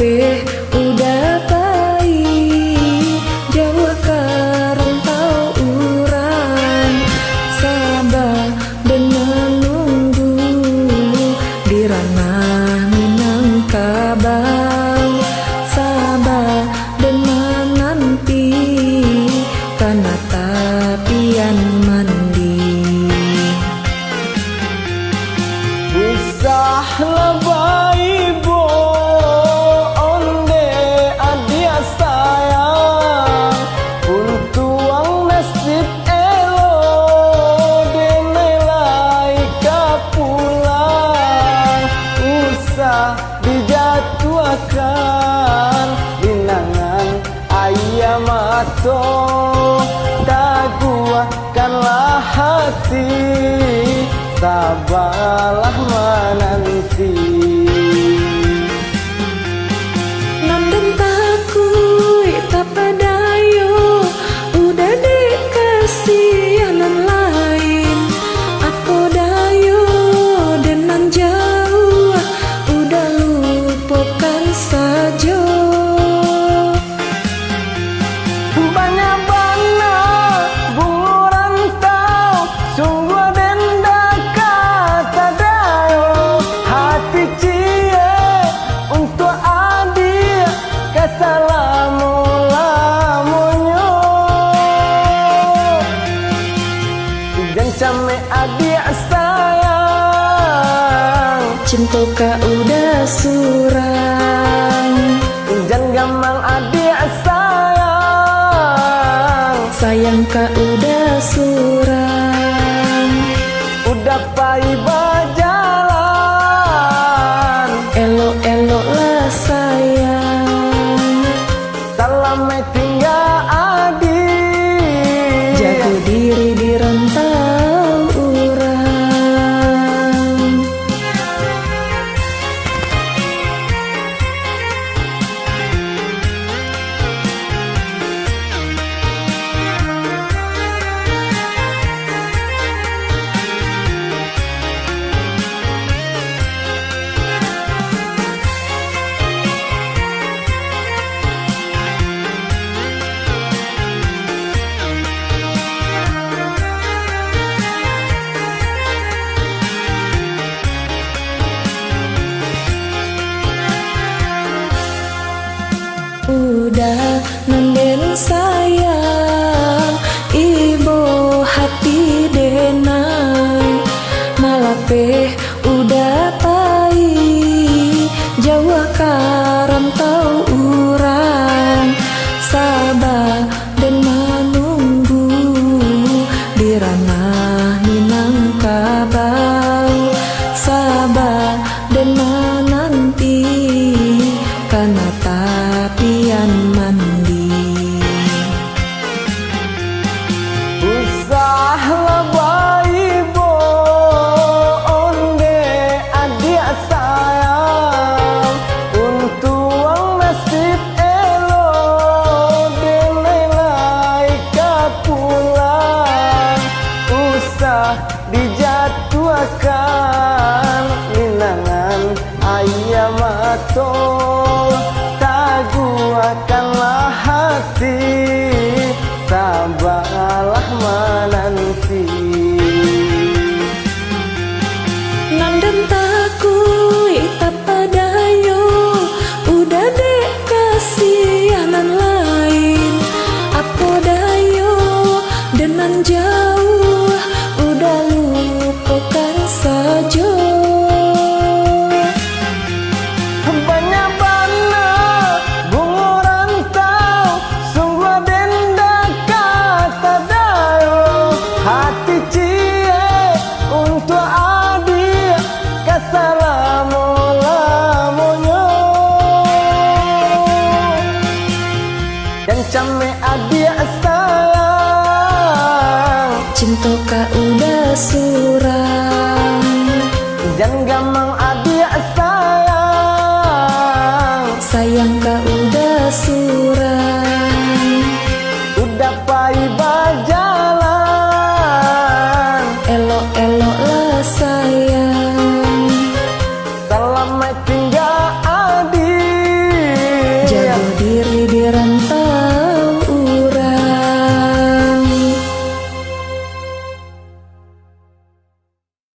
Malape udah baik, Jawa karentau urang, sabar dan menunggu di ranah Minangkabau, sabar dan menanti karena tapian mandi. Usah lebay bo onde adia sayang, untuang nasib elo denelai kapulang. Usah dijatuhkan linangan ayam atau taguakanlah hati, sabarlah menanti. Nanden takui tak padayo, udah dikasih anan lain. Apa dayo dengan jauh, udah lupakan saja. Banyak bana bunga rantau, sungguh denda kata dayo. Hati cie untuk adik kesalamu-lamunyo. Jangan sampai adik sayang, Cinta ka udah surang, jangan gamang adik sayang. sayang ka udah surang. Udah pai berjalan, Elok-elok lah sayang, salam tinggal adik. jaga diri di rantau urang. Udah nenden sayang, ibu hati denai. Malape udah pai, Jawa karantau urang, sabar dan menunggu di ranah Minangkabau, sabar dan menanti karena tapian mandi. Usah lebay bo onde adik sayang, untuang nasib elo denelai kapulang. Usah dijatuhkan linangan ayam atau taguakanlah hati, sabarlah menanti. Nanden takui tak padayo, udah dikasih anan lain. Apa dayo dengan jauh, udah lupakan saja. Banyak bana bunga rantau, sungguh denda kata dayo. Hati cie untuk adik kesalamu-lamunyo. Dan came adik sayang, Cinta ka udah surang, jangan gamang adik sayang. sayang